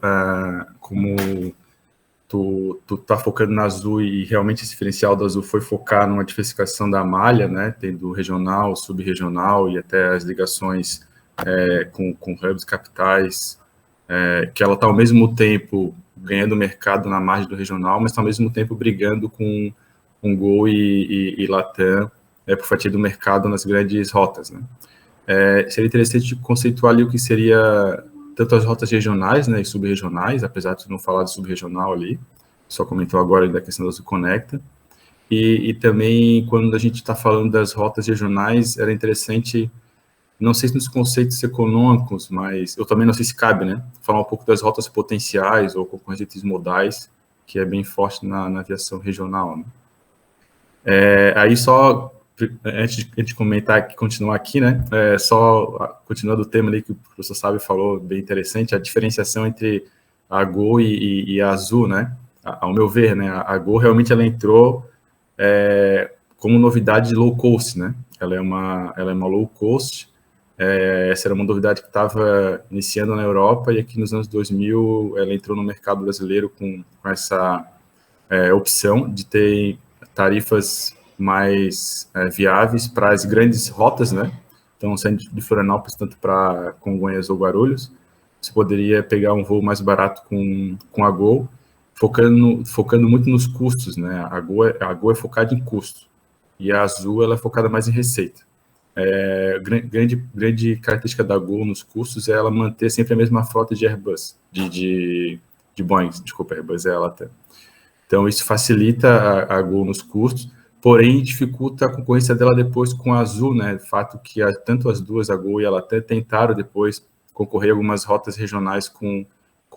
S4: tu tá focando na Azul e realmente esse diferencial da Azul foi focar numa diversificação da malha, né? Tendo regional, subregional e até as ligações com hubs capitais, que ela está ao mesmo tempo ganhando mercado na margem do regional, mas está ao mesmo tempo brigando com Gol e Latam por fatia do mercado nas grandes rotas, né? Seria interessante conceituar ali o que seria tanto as rotas regionais, né, e subregionais, apesar de não falar de subregional ali, só comentou agora da questão da Azul Conecta, e também quando a gente está falando das rotas regionais, era interessante, não sei se nos conceitos econômicos, mas eu também não sei se cabe, né, falar um pouco das rotas potenciais ou concorrentes modais, que é bem forte na aviação regional, né. Aí só, antes de comentar, continuar aqui, né, só continuando o tema ali que o professor Sábio falou, bem interessante, a diferenciação entre a Gol e a Azul, né, ao meu ver, né, a Gol realmente ela entrou como novidade de low cost, né, ela é uma low cost, essa era uma novidade que estava iniciando na Europa e aqui nos anos 2000 ela entrou no mercado brasileiro com essa opção de ter tarifas mais viáveis para as grandes rotas, né? Então, saindo de Florianópolis, tanto para Congonhas ou Guarulhos, você poderia pegar um voo mais barato com a Gol, focando muito nos custos, né? A Gol é focada em custo, e a Azul ela é focada mais em receita. Grande característica da Gol nos custos é ela manter sempre a mesma frota de Airbus, de Boeing, desculpa, Airbus é ela até. Então, isso facilita a Gol nos custos, porém dificulta a concorrência dela depois com a Azul, né? O fato que tanto as duas, a Gol e ela até tentaram depois concorrer algumas rotas regionais com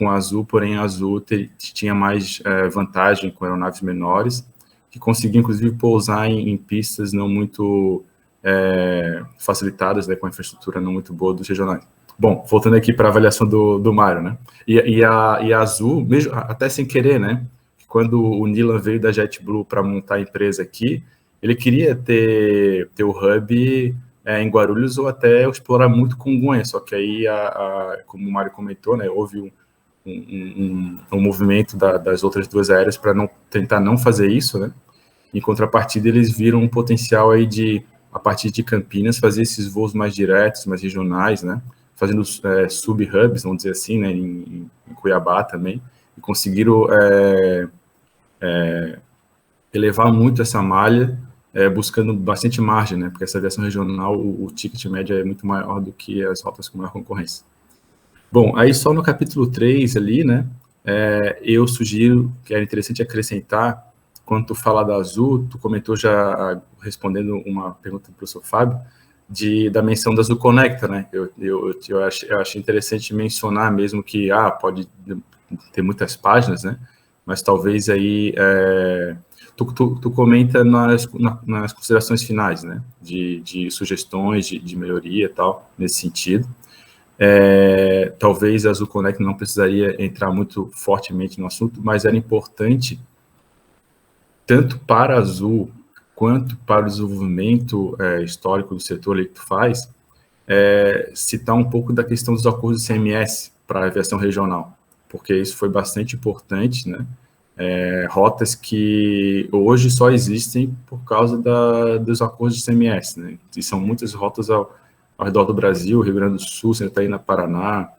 S4: a Azul, porém a Azul tinha mais vantagem com aeronaves menores, que conseguia inclusive pousar em pistas não muito facilitadas, né, com a infraestrutura não muito boa dos regionais. Bom, voltando aqui para a avaliação do Mário, né? E a Azul, mesmo, até sem querer, né? Quando o Nilan veio da JetBlue para montar a empresa aqui, ele queria ter o hub em Guarulhos ou até explorar muito Congonhas, só que aí, como o Mário comentou, né, houve um movimento das outras duas aéreas para tentar não fazer isso, né? Em contrapartida, eles viram um potencial aí a partir de Campinas, fazer esses voos mais diretos, mais regionais, né? Fazendo sub-hubs, vamos dizer assim, né? Em Cuiabá também, e conseguiram elevar muito essa malha, buscando bastante margem, né? Porque essa aviação regional, o ticket médio é muito maior do que as rotas com maior concorrência. Bom, aí só no capítulo 3 ali, né? Eu sugiro que era interessante acrescentar, quando tu fala da Azul, tu comentou já respondendo uma pergunta do professor Fábio, da menção da Azul Connector, né? Eu achei interessante mencionar mesmo que pode ter muitas páginas, né? Mas talvez aí tu comenta nas considerações finais, né? De sugestões de melhoria e tal, nesse sentido. Talvez a Azul Connector não precisaria entrar muito fortemente no assunto, mas era importante tanto para a Azul quanto para o desenvolvimento histórico do setor ali que tu faz, citar um pouco da questão dos acordos de CMS para a aviação regional, porque isso foi bastante importante, né? Rotas que hoje só existem por causa dos acordos de CMS, né? E são muitas rotas ao redor do Brasil, Rio Grande do Sul, Santa Catarina, Paraná,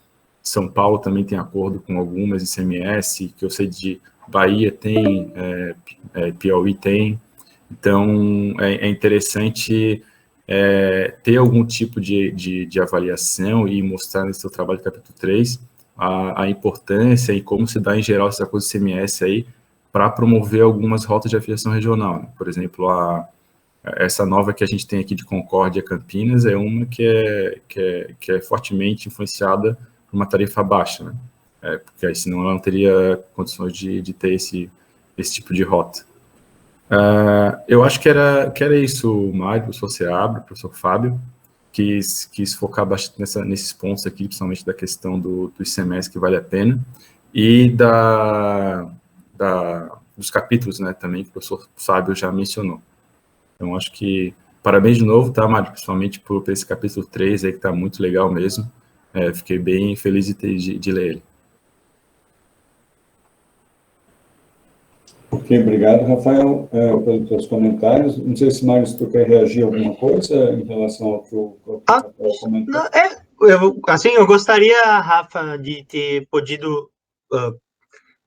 S4: São Paulo também tem acordo com algumas ICMS, que eu sei de Bahia tem, Piauí tem. Então, é interessante ter algum tipo de avaliação e mostrar nesse seu trabalho do capítulo 3 a importância e como se dá em geral essa coisa do ICMS aí para promover algumas rotas de aviação regional, né? Por exemplo, essa nova que a gente tem aqui de Concórdia Campinas é uma que é fortemente influenciada por uma tarifa baixa, né? Porque aí senão ela não teria condições de ter esse tipo de rota. Eu acho que era isso, Mário, professor Seabra, professor Fábio, quis focar bastante nesses pontos aqui, principalmente da questão do ICMS, que vale a pena, e dos capítulos, né, também, que o professor Fábio já mencionou. Então, acho que parabéns de novo, tá, Mário? Principalmente por esse capítulo 3 aí, que está muito legal mesmo. Fiquei bem feliz de ler ele.
S3: Ok, obrigado, Rafael, pelos teus comentários. Não sei se, Mário, se tu quer reagir a alguma coisa em relação ao que o Rafael comentou.
S1: Eu gostaria, Rafa, de ter podido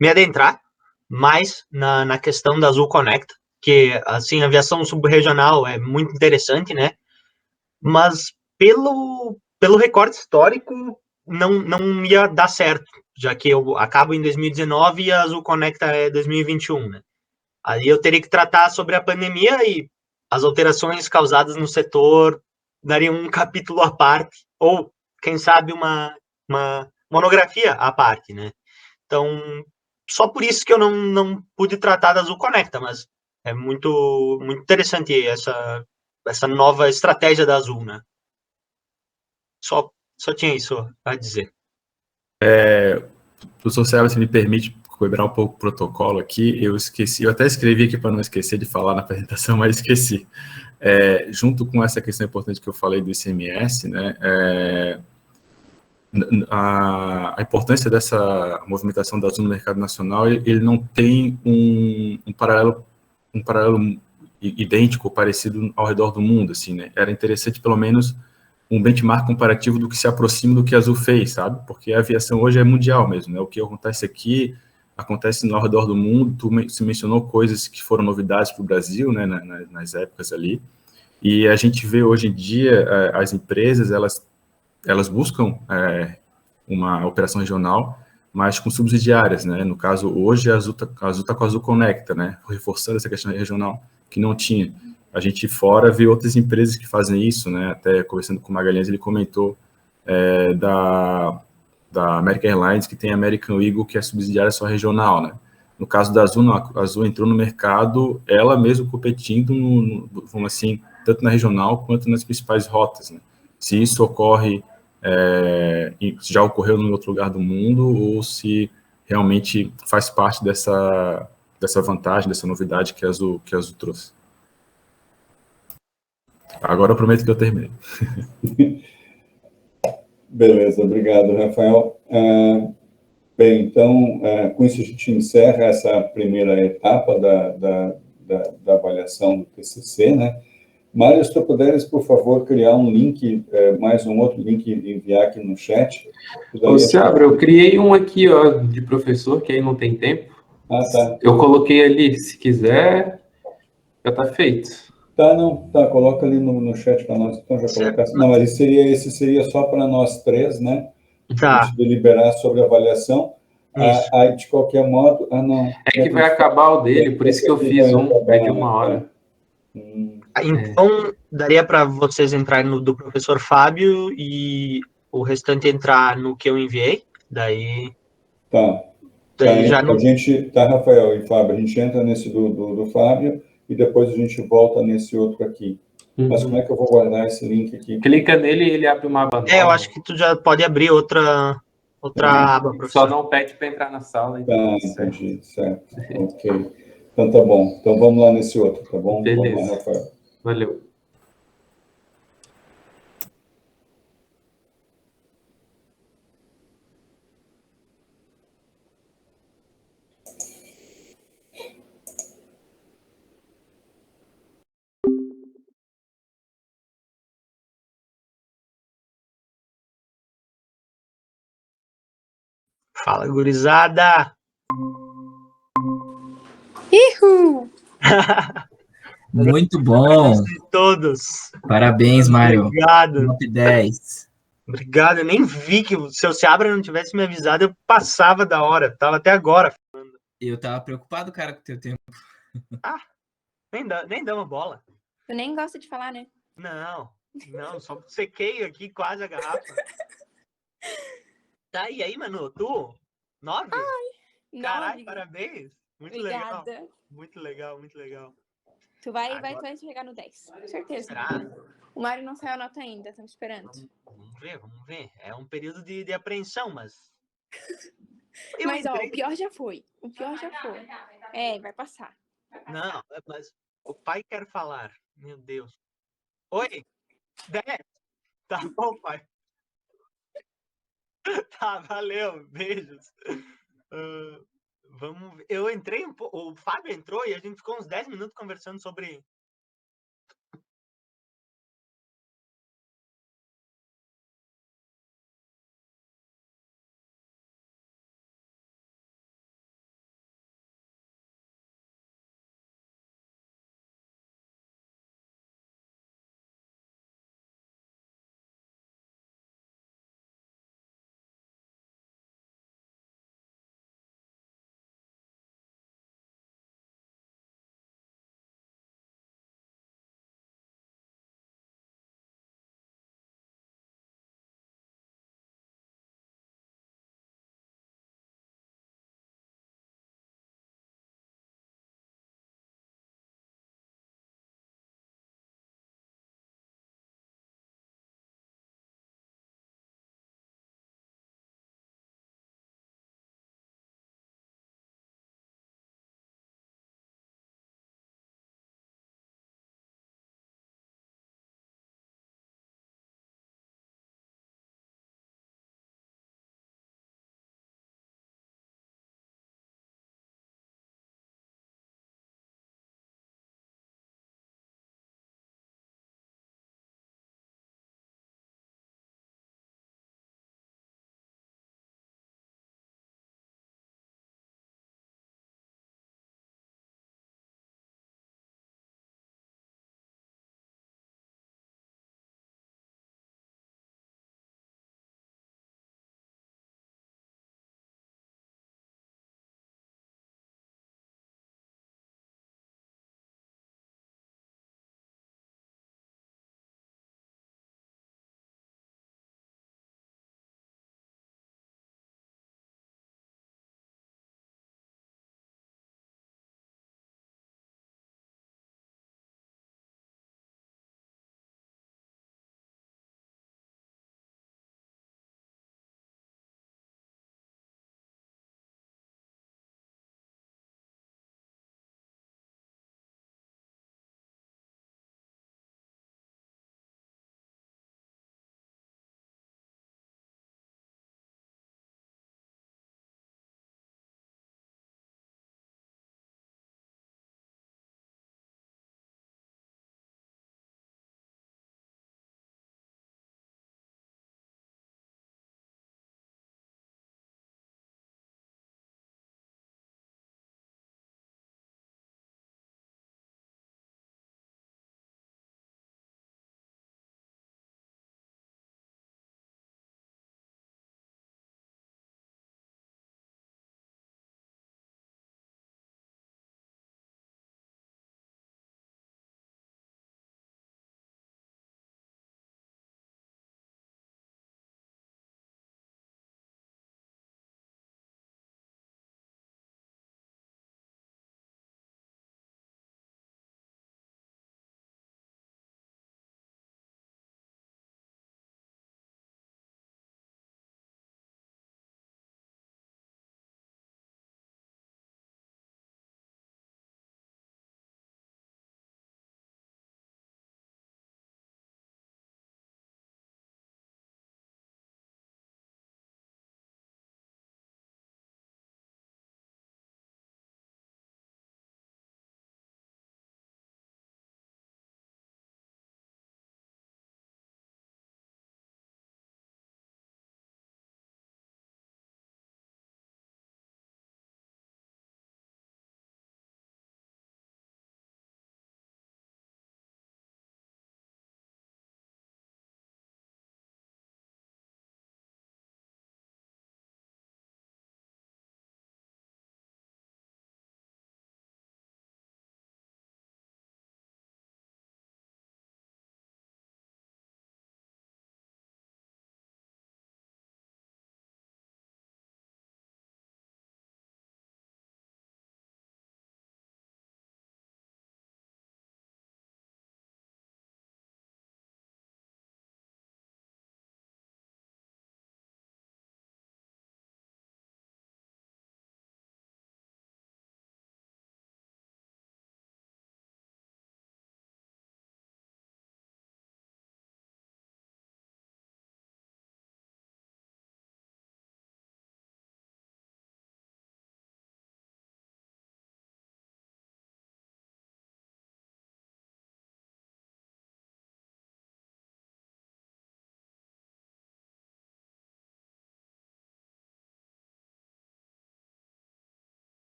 S1: me adentrar mais na questão da Azul Connect, que, assim, a aviação subregional é muito interessante, né? Mas pelo recorte histórico, não ia dar certo, já que eu acabo em 2019 e a Azul Connect é 2021, né? Aí eu teria que tratar sobre a pandemia e as alterações causadas no setor dariam um capítulo à parte, ou, quem sabe, uma monografia à parte, né? Então, só por isso que eu não pude tratar da Azul Conecta, mas é muito, muito interessante essa nova estratégia da Azul, né? Só tinha isso a dizer.
S4: Professor Selva, se me permite quebrar um pouco o protocolo aqui, eu até escrevi aqui para não esquecer de falar na apresentação, mas esqueci. Junto com essa questão importante que eu falei do ICMS, né, a importância dessa movimentação da Azul no mercado nacional, ele não tem um paralelo idêntico, parecido ao redor do mundo, assim, né? Era interessante, pelo menos, um benchmark comparativo do que se aproxima do que a Azul fez, sabe? Porque a aviação hoje é mundial mesmo, né? O que acontece aqui acontece ao redor do mundo. Se mencionou coisas que foram novidades para o Brasil, né, nas épocas ali. E a gente vê hoje em dia as empresas, elas buscam uma operação regional, mas com subsidiárias, né? No caso, hoje a Azul tá com a Azul Conecta, né? Reforçando essa questão regional, que não tinha. A gente fora vê outras empresas que fazem isso, né? Até conversando com o Magalhães, ele comentou da American Airlines, que tem a American Eagle, que é subsidiária só regional, né? No caso da Azul, não, a Azul entrou no mercado, ela mesma competindo, vamos assim, tanto na regional quanto nas principais rotas, né? Se isso ocorre, se já ocorreu em outro lugar do mundo, ou se realmente faz parte dessa vantagem, dessa novidade que a Azul trouxe. Agora eu prometo que eu terminei.
S3: Beleza, obrigado, Rafael. Bem, então, com isso a gente encerra essa primeira etapa da avaliação do TCC, né? Mário, se tu puderes, por favor, criar um link, mais um outro link e enviar aqui no chat.
S2: Ô, Seabra, eu criei um aqui, ó, de professor, que aí não tem tempo.
S3: Ah, tá.
S2: Eu coloquei ali, se quiser, já tá feito.
S3: Tá, não, tá, coloca ali no chat para nós, então já colocasse. Não, mas esse seria só para nós três, né?
S1: Tá.
S3: A gente deliberar sobre a avaliação. Aí, de qualquer modo, não.
S2: É que vai acabar o dele, por isso que eu fiz é de 1 hora.
S1: Então, daria para vocês entrarem no do professor Fábio e o restante entrar no que eu enviei? Daí já não...
S3: Tá, Rafael e Fábio, a gente entra nesse do Fábio e depois a gente volta nesse outro aqui. Mas como é que eu vou guardar esse link aqui?
S2: Clica nele e ele abre uma aba nova.
S1: eu acho que tu já pode abrir outra aba, professor.
S2: Só não pede para entrar na sala.
S3: Tá, entendi, certo. Ok. Então tá bom. Então vamos lá nesse outro, tá bom?
S2: Beleza.
S3: Vamos lá, Rafael.
S2: Valeu.
S1: Fala, gurizada!
S5: Ihu! Muito bom!
S1: Todos!
S5: Parabéns, Mário!
S1: Obrigado!
S5: Top 10!
S1: Obrigado, eu nem vi que se o Seabra não tivesse me avisado, eu passava da hora. Tava até agora.
S5: Eu tava preocupado, cara, com o teu tempo.
S1: Nem dá uma bola.
S6: Tu nem gosta de falar, né?
S1: Não, só sequei aqui quase a garrafa. Tá, e aí, Manu, tu? 9?
S6: Ai,
S1: Caralho,
S6: 9.
S1: parabéns. Muito
S6: Obrigada.
S1: legal. Muito legal, muito legal.
S6: Tu vai chegar no 10, com certeza.
S1: Será?
S6: O Mário não saiu a nota ainda, estamos esperando.
S1: Vamos ver. É um período de apreensão, mas...
S6: Mas, ó, o pior já foi. Vai passar.
S1: Não, mas o pai quer falar. Meu Deus. Oi? 10? Tá bom, pai. Tá, valeu. Beijos. Vamos ver. Eu entrei o Fábio entrou e a gente ficou uns 10 minutos conversando sobre